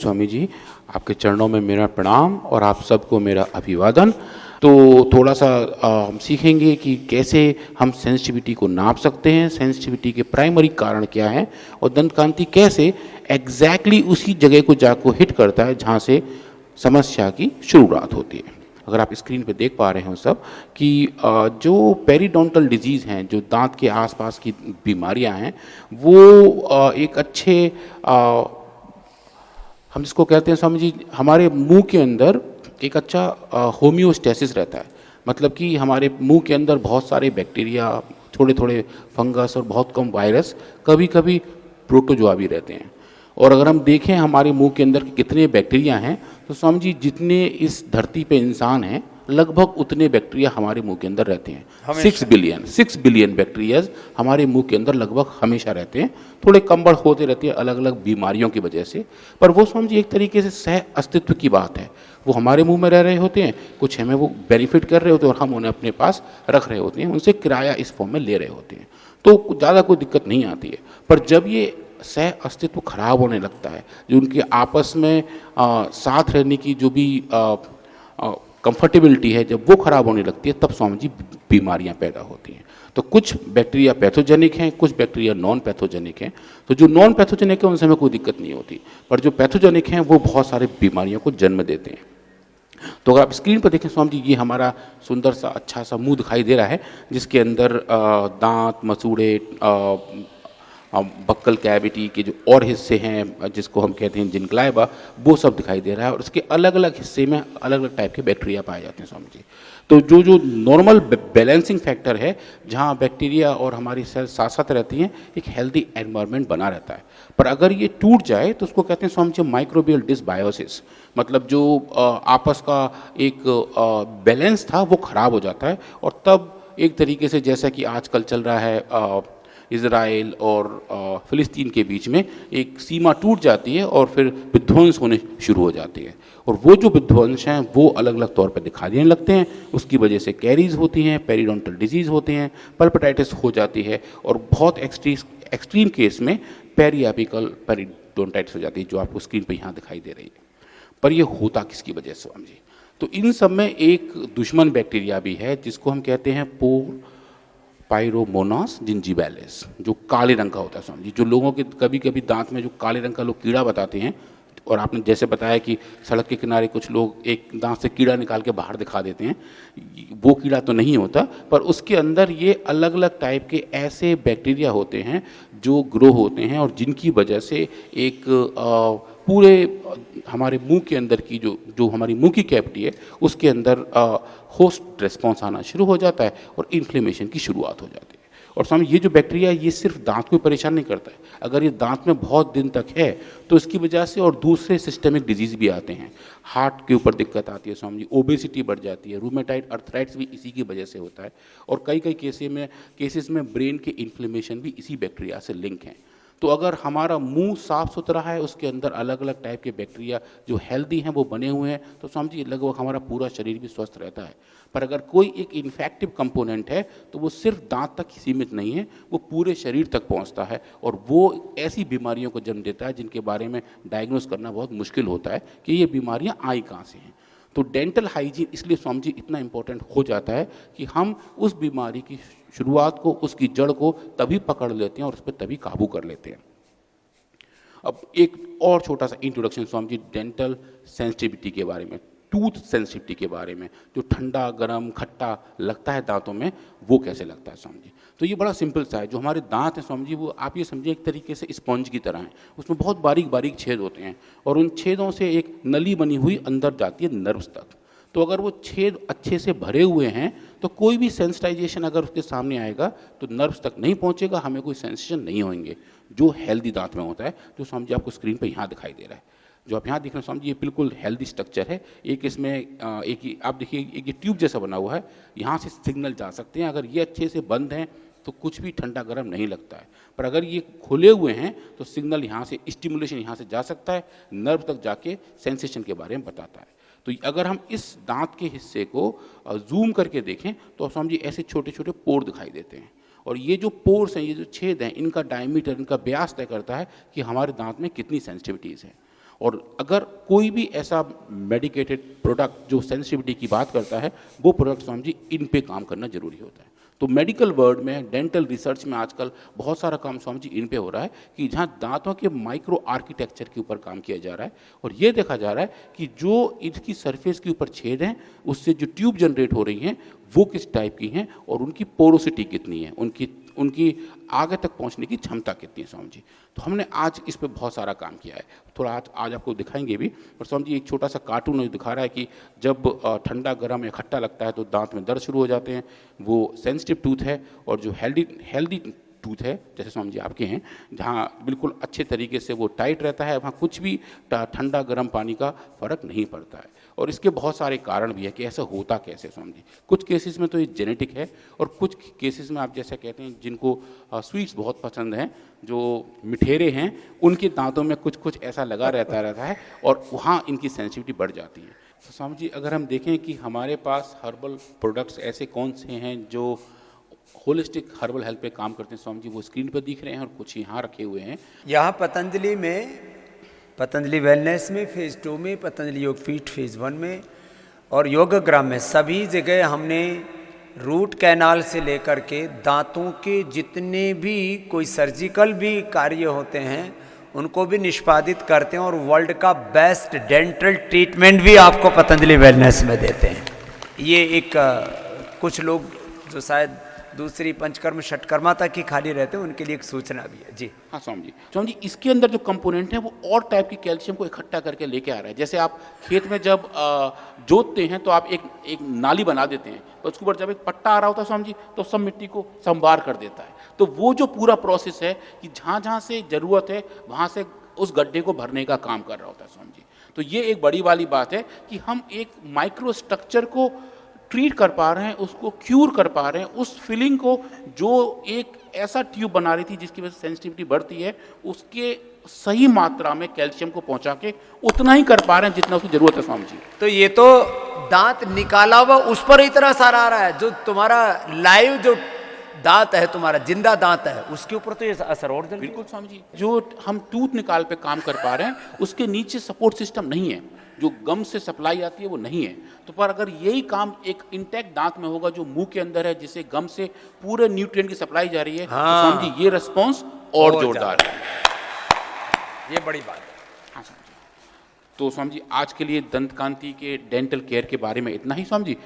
स्वामी जी, आपके चरणों में मेरा प्रणाम और आप सबको मेरा अभिवादन। तो थोड़ा सा हम सीखेंगे कि कैसे हम सेंसिटिविटी को नाप सकते हैं, सेंसिटिविटी के प्राइमरी कारण क्या हैं और दंतकांति कैसे एग्जैक्टली उसी जगह को जाको हिट करता है जहाँ से समस्या की शुरुआत होती है। अगर आप स्क्रीन पे देख पा रहे हो सब कि जो पेरिडोंटल डिजीज़ हैं, जो दांत के आसपास की बीमारियां हैं, वो एक अच्छे हम जिसको कहते हैं स्वामी जी, हमारे मुंह के अंदर एक अच्छा होम्योस्टेसिस रहता है। मतलब कि हमारे मुंह के अंदर बहुत सारे बैक्टीरिया, थोड़े थोड़े फंगस और बहुत कम वायरस, कभी कभी प्रोटोजोआ भी रहते हैं। और अगर हम देखें हमारे मुंह के अंदर कितने बैक्टीरिया हैं, तो स्वामी जी जितने इस धरती पे इंसान हैं लगभग उतने बैक्टीरिया हमारे मुंह के अंदर रहते हैं। 6 बिलियन बैक्टीरियाज हमारे मुंह के अंदर लगभग हमेशा रहते हैं। थोड़े कम बढ़ होते रहते हैं अलग अलग बीमारियों की वजह से, पर वो स्वामी जी एक तरीके से सह अस्तित्व की बात है। वो हमारे मुंह में रह रहे होते हैं, कुछ हमें वो बेनिफिट कर रहे होते हैं और हम उन्हें अपने पास रख रहे होते हैं, उनसे किराया इस फॉर्म में ले रहे होते हैं, तो ज़्यादा कोई दिक्कत नहीं आती है। पर जब ये सह अस्तित्व खराब होने लगता है, जो उनके आपस में साथ रहने की जो भी कंफर्टेबिलिटी है, जब वो खराब होने लगती है, तब स्वामी जी बीमारियां पैदा होती हैं। तो कुछ बैक्टीरिया पैथोजेनिक हैं, कुछ बैक्टीरिया नॉन पैथोजेनिक हैं। तो जो नॉन पैथोजेनिक है उनसे हमें कोई दिक्कत नहीं होती, पर जो पैथोजेनिक हैं वो बहुत सारे बीमारियों को जन्म देते हैं। तो अगर आप स्क्रीन पर देखें स्वामी जी, ये हमारा सुंदर सा अच्छा सा मुंह दिखाई दे रहा है, जिसके अंदर दांत, मसूड़े, बक्कल कैविटी के जो और हिस्से हैं जिसको हम कहते हैं जिनक्लाइबा, वो सब दिखाई दे रहा है और उसके अलग अलग हिस्से में अलग अलग टाइप के बैक्टीरिया पाए जाते हैं स्वामी जी। तो जो जो नॉर्मल बैलेंसिंग फैक्टर है, जहाँ बैक्टीरिया और हमारी सेल साथ साथ रहती हैं, एक हेल्दी एनवायरनमेंट बना रहता है। पर अगर ये टूट जाए तो उसको कहते हैं स्वामी जी माइक्रोबियल डिसबायोसिस। मतलब जो आपस का एक बैलेंस था वो खराब हो जाता है, और तब एक तरीके से जैसा कि आजकल चल रहा है इज़राइल और फ़िलिस्तीन के बीच में, एक सीमा टूट जाती है और फिर विध्वंस होने शुरू हो जाती है। और वो जो विध्वंस हैं वो अलग अलग तौर पर दिखाई देने लगते हैं। उसकी वजह से कैरीज होती हैं, पेरिडोंटल डिजीज़ होते हैं, पल्पिटाइटिस हो जाती है, और बहुत एक्सट्रीम केस में पेरियापिकल पेरिडोंटाइटिस हो जाती है, जो आपको स्क्रीन पर यहाँ दिखाई दे रही है। पर ये होता किसकी वजह से स्वामी जी? तो इन सब में एक दुश्मन बैक्टीरिया भी है जिसको हम कहते हैं पाइरोमोनास जिंजिबैलिस, जो काले रंग का होता है स्वामी जी। जो लोगों के कभी कभी दांत में जो काले रंग का लोग कीड़ा बताते हैं, और आपने जैसे बताया कि सड़क के किनारे कुछ लोग एक दांत से कीड़ा निकाल के बाहर दिखा देते हैं, वो कीड़ा तो नहीं होता, पर उसके अंदर ये अलग अलग टाइप के ऐसे बैक्टीरिया होते हैं जो ग्रो होते हैं, और जिनकी वजह से एक पूरे हमारे मुंह के अंदर की जो जो हमारी मुंह की कैविटी है उसके अंदर होस्ट रिस्पॉन्स आना शुरू हो जाता है और इन्फ्लेमेशन की शुरुआत हो जाती है। और स्वामी ये जो बैक्टीरिया है ये सिर्फ दांत को परेशान नहीं करता है, अगर ये दांत में बहुत दिन तक है तो इसकी वजह से और दूसरे सिस्टमिक डिजीज़ भी आते हैं। हार्ट के ऊपर दिक्कत आती है स्वामी जी, ओबेसिटी बढ़ जाती है, रूमेटाइड अर्थराइट्स भी इसी की वजह से होता है, और कई कई केसेस में ब्रेन के इन्फ्लेमेशन भी इसी बैक्टीरिया से लिंक हैं। तो अगर हमारा मुंह साफ़ सुथरा है, उसके अंदर अलग अलग टाइप के बैक्टीरिया जो हेल्दी हैं वो बने हुए हैं, तो समझ जी लगभग हमारा पूरा शरीर भी स्वस्थ रहता है। पर अगर कोई एक इन्फेक्टिव कंपोनेंट है तो वो सिर्फ दांत तक ही सीमित नहीं है, वो पूरे शरीर तक पहुंचता है, और वो ऐसी बीमारियों को जन्म देता है जिनके बारे में डायग्नोस करना बहुत मुश्किल होता है कि ये बीमारियां आई कहाँ से हैं। तो डेंटल हाइजीन इसलिए स्वामी जी इतना इम्पोर्टेंट हो जाता है कि हम उस बीमारी की शुरुआत को, उसकी जड़ को तभी पकड़ लेते हैं और उस पर तभी काबू कर लेते हैं। अब एक और छोटा सा introduction Swami ji dental sensitivity के बारे में, टूथ सेंसिटिविटी के बारे में, जो ठंडा गरम खट्टा लगता है दांतों में, वो कैसे लगता है स्वामी जी? तो ये बड़ा सिंपल सा है। जो हमारे दांत हैं स्वामी जी, वो आप ये समझिए एक तरीके से स्पंज की तरह हैं, उसमें बहुत बारीक बारीक छेद होते हैं, और उन छेदों से एक नली बनी हुई अंदर जाती है नर्व्स तक। तो अगर वो छेद अच्छे से भरे हुए हैं तो कोई भी सेंसिटाइजेशन अगर उसके सामने आएगा तो नर्व्स तक नहीं पहुंचेगा, हमें कोई सेंसेशन नहीं होंगे, जो हेल्दी दांत में होता है, जो स्वामी जी आपको स्क्रीन पर यहाँ दिखाई दे रहा है। जो आप यहाँ देख रहे हैं स्वामी जी, ये बिल्कुल हेल्दी स्ट्रक्चर है। एक इसमें एक ही आप देखिए, एक ये ट्यूब जैसा बना हुआ है, यहाँ से सिग्नल जा सकते हैं। अगर ये अच्छे से बंद हैं तो कुछ भी ठंडा गर्म नहीं लगता है, पर अगर ये खुले हुए हैं तो सिग्नल यहाँ से, स्टिमुलेशन यहाँ से जा सकता है, नर्व तक जाके सेंसेशन के बारे में बताता है। तो अगर हम इस दांत के हिस्से को जूम करके देखें तो स्वामी जी ऐसे छोटे छोटे पोर दिखाई देते हैं, और ये जो पोर्स हैं, ये जो छेद हैं, इनका डायमीटर, इनका व्यास तय करता है कि हमारे दांत में कितनी सेंसिटिविटीज़ है। और अगर कोई भी ऐसा मेडिकेटेड प्रोडक्ट जो सेंसिटिविटी की बात करता है, वो प्रोडक्ट स्वामी जी इन पे काम करना जरूरी होता है। तो मेडिकल वर्ल्ड में, डेंटल रिसर्च में आजकल बहुत सारा काम स्वामी जी इन पे हो रहा है कि जहाँ दांतों के माइक्रो आर्किटेक्चर के ऊपर काम किया जा रहा है और ये देखा जा रहा है कि जो इसकी सरफेस के ऊपर छेद हैं उससे जो ट्यूब जनरेट हो रही हैं वो किस टाइप की हैं और उनकी पोरोसिटी कितनी है, उनकी उनकी आगे तक पहुंचने की क्षमता कितनी है स्वामी जी। तो हमने आज इस पे बहुत सारा काम किया है, थोड़ा आज आपको दिखाएंगे भी। पर स्वामी जी एक छोटा सा कार्टून दिखा रहा है कि जब ठंडा गर्म या खट्टा लगता है तो दांत में दर्द शुरू हो जाते हैं, वो सेंसिटिव टूथ है। और जो हेल्दी टूथ है जैसे स्वामी जी आपके हैं, जहाँ बिल्कुल अच्छे तरीके से वो टाइट रहता है, वहाँ कुछ भी ठंडा गर्म पानी का फर्क नहीं पड़ता है। और इसके बहुत सारे कारण भी है कि ऐसा होता कैसे स्वामी जी। कुछ केसेस में तो ये जेनेटिक है और कुछ केसेस में आप जैसे कहते हैं जिनको स्वीट्स बहुत पसंद हैं, जो मिठेरे हैं, उनके दांतों में कुछ कुछ ऐसा लगा रहता है और वहाँ इनकी सेंसिटिविटी बढ़ जाती है। तो स्वामी जी अगर हम देखें कि हमारे पास हर्बल प्रोडक्ट्स ऐसे कौन से हैं जो होलिस्टिक हर्बल हेल्थ पे काम करते हैं स्वामी जी, वो स्क्रीन पर दिख रहे हैं और कुछ यहाँ रखे हुए हैं। यहाँ पतंजलि में, पतंजलि वेलनेस में फेज़ 2 में, पतंजलि योगपीठ फेज़ 1 में और योगग्राम में, सभी जगह हमने रूट कैनाल से लेकर के दांतों के जितने भी कोई सर्जिकल भी कार्य होते हैं उनको भी निष्पादित करते हैं और वर्ल्ड का बेस्ट डेंटल ट्रीटमेंट भी आपको पतंजलि वेलनेस में देते हैं। ये एक कुछ लोग जो शायद दूसरी पंचकर्म षटकर्मा तक ही खाली रहते हैं उनके लिए एक सूचना भी है जी। हाँ स्वामी जी इसके अंदर जो कंपोनेंट है वो और टाइप की कैल्शियम को इकट्ठा करके लेके आ रहा है। जैसे आप खेत में जब जोतते हैं तो आप एक नाली बना देते हैं, तो उसके ऊपर जब एक पट्टा आ रहा होता है स्वामी जी तो सब मिट्टी को संवार कर देता है। तो वो जो पूरा प्रोसेस है कि जहाँ जहाँ से ज़रूरत है वहाँ से उस गड्ढे को भरने का काम कर रहा होता है स्वामी जी। तो ये एक बड़ी वाली बात है कि हम एक माइक्रो स्ट्रक्चर को ट्रीट कर पा रहे हैं, उसको क्यूर कर पा रहे हैं, उस फीलिंग को जो एक ऐसा ट्यूब बना रही थी जिसकी वजह से सेंसिटिविटी बढ़ती है, उसके सही मात्रा में कैल्शियम को पहुंचा के उतना ही कर पा रहे हैं जितना उसकी जरूरत है स्वामी जी। तो ये तो दांत निकाला हुआ उस पर इतना सारा आ रहा है, जो तुम्हारा लाइव जो दांत है, तुम्हारा जिंदा दांत है, उसके ऊपर तो ये असर और बिल्कुल स्वामी जी। जो हम टूथ निकाल पे काम कर पा रहे हैं उसके नीचे सपोर्ट सिस्टम नहीं है, जो गम से सप्लाई आती है वो नहीं है। तो पर अगर यही काम एक इंटैक्ट दांत में होगा जो मुंह के अंदर है, जिसे गम से पूरे न्यूट्रिएंट की सप्लाई जा रही है, हाँ, तो स्वामी जी ये रिस्पॉन्स और जोरदार है। ये बड़ी बात है। हाँ स्वामी जी। तो स्वामी जी आज के लिए दंत कांति के डेंटल केयर के बारे में इतना ही स्वामी जी।